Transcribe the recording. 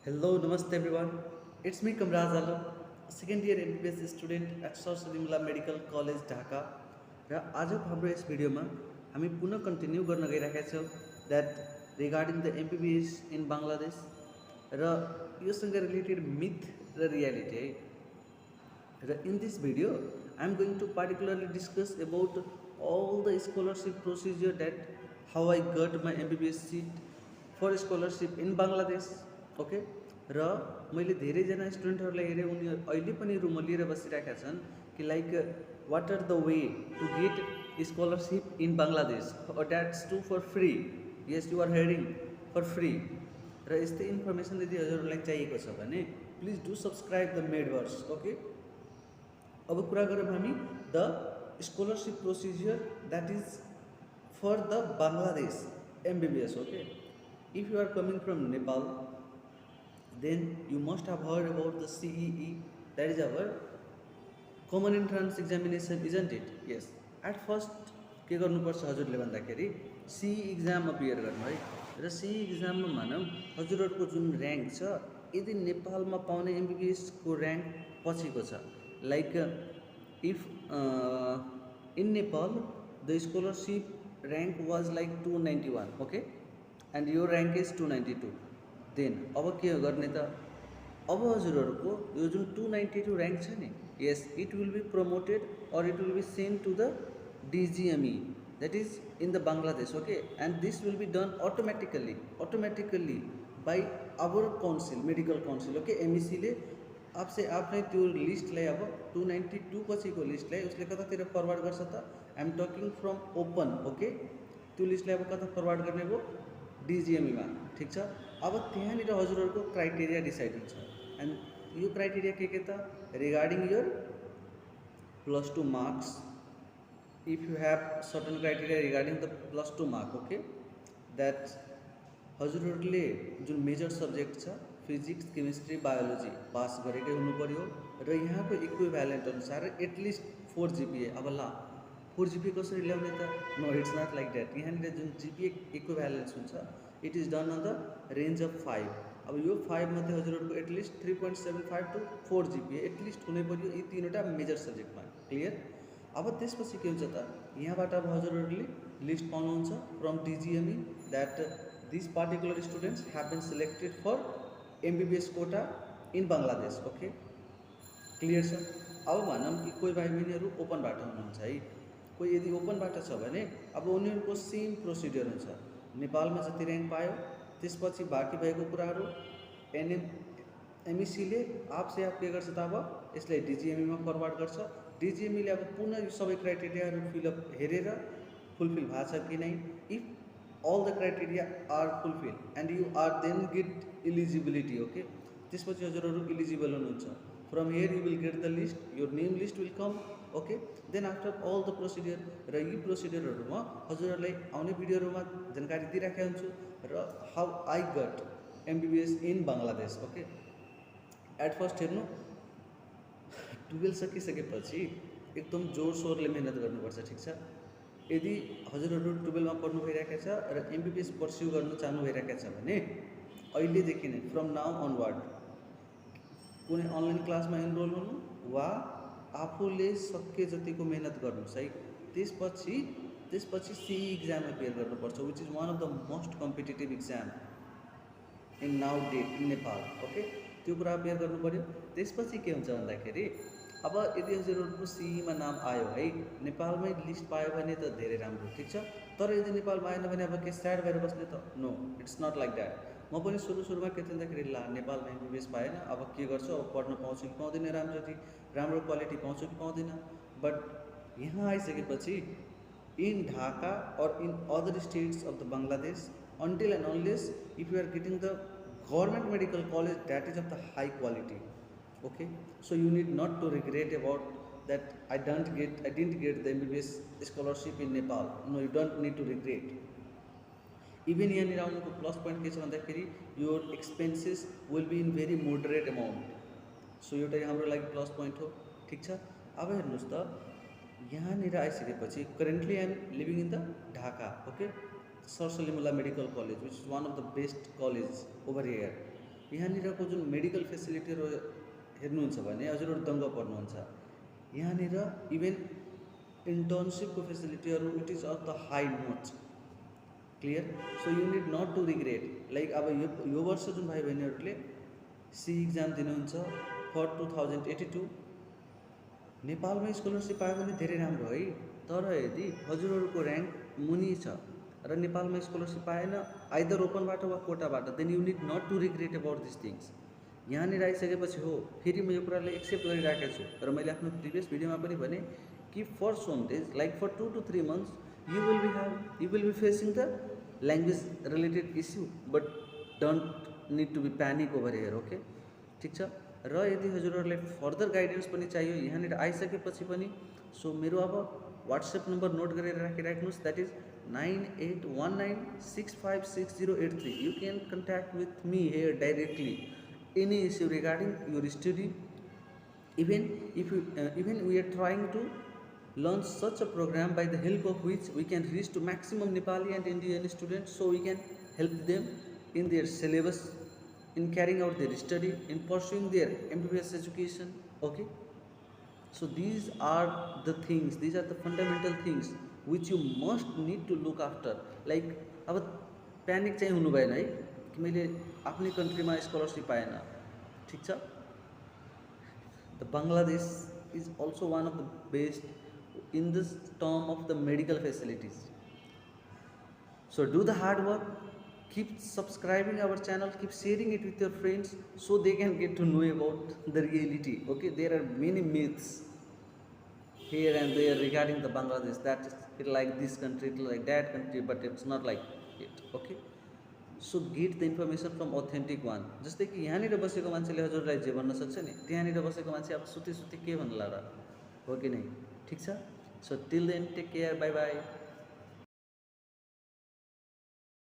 Hello, Namaste everyone. It's me Kamraz Alam, second year MBBS student at Sir Salimullah Medical College, Dhaka. र आजको हाम्रो यस भिडियोमा हामी पुनः कन्टिन्यू गर्न गइरहेका छौँ that regarding the MBBS in Bangladesh र योसँग रिलेटेड मिथ र रियालिटी है। र in this video I am going to particularly discuss about all the scholarship procedure that how I got my MBBS seat for scholarship in Bangladesh. Okay र मैले धेरैजना स्टुडेन्टहरूलाई हेरेँ, उनीहरू अहिले पनि रुममा लिएर बसिरहेका छन् कि like what are the way to get scholarship in Bangladesh that's to for free. Yes, you are hearing for free. र यस्तै इन्फर्मेसन यदि हजुरहरूलाई चाहिएको छ भने please do subscribe the medverse. Okay, अब कुरा गरौँ हामी the scholarship procedure that is for the Bangladesh MBBS. Okay, if you are coming from Nepal, then you must have heard about the CEE, that is our common entrance examination, isn't it? Yes, at first के गर्नुपर्छ हजुरले भन्दाखेरि CE exam appear गर्नु है। र CE एक्जाममा भनौँ हजुरहरूको जुन र्याङ्क छ, यदि नेपालमा पाउने MBBS को र्याङ्क पछिको छ, like if in Nepal the scholarship rank was like 291, okay, and your rank is 292, then अब के गर्ने त, अब हजुरहरूको यो जुन 292 र्याङ्क छ नि, yes, it will be promoted or it will be sent to the DGME, that is in the Bangladesh. Okay, and this will be done automatically by our council, medical council. Okay, MEC ले आपने त्यो लिस्टलाई अब 292 पछिको लिस्टलाई उसले कतातिर forward गर्छ त, I am talking from open. Okay, त्यो लिस्टलाई अब कता फरवर्ड गर्ने भयो, डिजिएमईमा। ठिक छ, अब त्यहाँनिर हजुरहरूको क्राइटेरिया डिसाइड हुन्छ। एन्ड यो क्राइटेरिया के त, regarding your +2 marks, if you have certain criteria regarding the +2 mark, okay, that हजुरहरूले जुन मेजर सब्जेक्ट छ फिजिक्स, केमिस्ट्री, बायोलोजी पास गरेकै हुनु पर्यो र यहाँको इक्विभ्यालेन्ट अनुसार एटलिस्ट 4 GPA। अब ला 4 GPA कसरी ल्याउने त? No, it's not like that. यहाँनिर जुन GPA इक्विभ्यालेन्स हुन्छ it is done on the range of 5। अब यो 5 मध्ये हजुरहरूको एटलिस्ट 3.75 to 4 GPA एटलिस्ट हुनै पर्यो यी तीनवटा मेजर सब्जेक्टमा। क्लियर? अब त्यसपछि के हुन्छ त, यहाँबाट अब हजुरहरूले लिस्ट पाउनुहुन्छ from DGME that this particular students have been selected for MBBS quota in Bangladesh. Okay, clear छ? अब भनौँ कि कोही भाइ बहिनीहरू ओपनबाट हुनुहुन्छ है, कोही यदि ओपनबाट छ भने अब उनीहरूको सेम प्रोसिडियर हुन्छ। नेपालमा जति र्याङ्क पायो त्यसपछि बाँकी भएको कुराहरू MECले आपसे आप के गर्छ त, अब यसलाई डिजिएमईमा फरवर्ड गर्छ। डिजिएमईले अब पुनः यो सबै क्राइटेरियाहरू फिलअप हेरेर फुलफिल भएको छ कि नै, if all the criteria are fulfilled and you are then get eligibility. Okay, त्यसपछि हजुरहरू इलिजिबल हुनुहुन्छ। From here you will get the list, your name list will come. Okay, then after all the procedure, र यी प्रोसिडियरहरूमा हजुरहरूलाई आउने भिडियोहरूमा जानकारी दिइराखेको हुन्छु र how I got MBBS in Bangladesh. Okay, at first हेर्नु 12 सकिसकेपछि एकदम जोरसोरले मेहनत गर्नुपर्छ। ठिक छ, यदि हजुरहरू 12 मा पढ्नु भइरहेको छ र MBBS पर्स्यु गर्नु चाहनु भइरहेको छ भने अहिलेदेखि नै फ्रम नाउ अनवर्ड कुनै अनलाइन क्लासमा इनरोल हुनु वा आफूले सके जतिको मेहनत गर्नुहोस् है। त्यसपछि CE एक्जाम अपियर गर्नुपर्छ, which is one of the most competitive exam in now date in Nepal. Okay, त्यो कुरा अपियर गर्नु पर्यो। त्यसपछि के हुन्छ भन्दाखेरि अब यदि हजुरहरूको CEमा नाम आयो है, नेपालमै लिस्ट पायो भने त धेरै राम्रो। ठिक छ, तर यदि नेपालमा आएन भने अब के स्याड भएर बस्ने त? No, it's not like that. म पनि सुरुमा के थियो भन्दाखेरि ला नेपालमा MBBS पाएन, अब के गर्छु, अब पढ्न पाउँछु कि पाउँदिनँ, राम्रो क्वालिटी पाउँछु कि पाउँदिनँ। बट यहाँ आइसकेपछि इन ढाका और in other states of the Bangladesh, until and unless if you are getting the government medical college that is of the high quality, okay, so you need not to regret about that I didn't get the MBBS scholarship in Nepal. No, you don't need to regret. Even यहाँनिर आउनुको plus point के छ भन्दाखेरि your expenses will be in very moderate amount, so एउटा हाम्रो लागि plus point हो। ठिक छ, अब हेर्नुहोस् त, यहाँनिर आइसकेपछि currently I am living in the Dhaka. Okay, Sir Salimullah Medical College, which is one of the best college over here. यहाँनिरको जुन मेडिकल फेसिलिटीहरू हेर्नुहुन्छ भने हजुरहरू दङ्ग पर्नुहुन्छ। यहाँनिर इभेन इन्टर्नसिपको फेसिलिटीहरू it is of the high note, clear. So you need not to regret. Like अब यो वर्ष जुन भाइ बहिनीहरूले सी इक्जाम दिनुहुन्छ फर 2082 नेपालमै स्कलरसिप पायो भने धेरै राम्रो है। तर यदि हजुरहरूको ऱ्याङ्क मुनि छ र नेपालमा स्कलरसिप पाएन आइदर ओपनबाट वा कोटाबाट, then you need not to regret about this things. यहाँनिर आइसकेपछि हो फेरि म यो कुरालाई एक्सेप्ट गरिराखेको छु र मैले आफ्नो प्रिभियस भिडियोमा पनि भने कि for some days like for 2 to 3 months you will be facing the language related issue, but don't need to be panic over here, okay, ठिक छ। र यदि हजुरहरूलाई फर्दर गाइडेन्स पनि चाहियो यहाँनिर आइसकेपछि पनि, सो मेरो अब वाट्सएप नम्बर नोट गरेर राखिराख्नुहोस्, that is 9819656083। You can contact with me here directly any issue regarding your study. Even we are trying to launch such a program by the help of which we can reach to maximum Nepali and Indian students, so we can help them in their syllabus, in carrying out their study, in pursuing their MBBS education, okay. So these are the things, these are the fundamental things which you must need to look after. Like अब panic चाहिँ हुनु भएन है कि मैले आफ्नै कन्ट्रीमा scholarship पाएन, ठिक छ। The Bangladesh is also one of the best in this term of the medical facilities. So do the hard work, keep subscribing our channel, keep sharing it with your friends so they can get to know about the reality, okay. There are many myths here and there regarding the Bangladesh, that it like this country, it like that country, but it's not like it, okay. So get the information from authentic one। जस्तै कि यहाँनिर बसेको मान्छेले हजुरलाई जे भन्न सक्छ नि, त्यहाँनिर बसेको मान्छे अब सुते सुते के भन्ला र, हो कि नै, ठिक छ। So till then take care, bye by.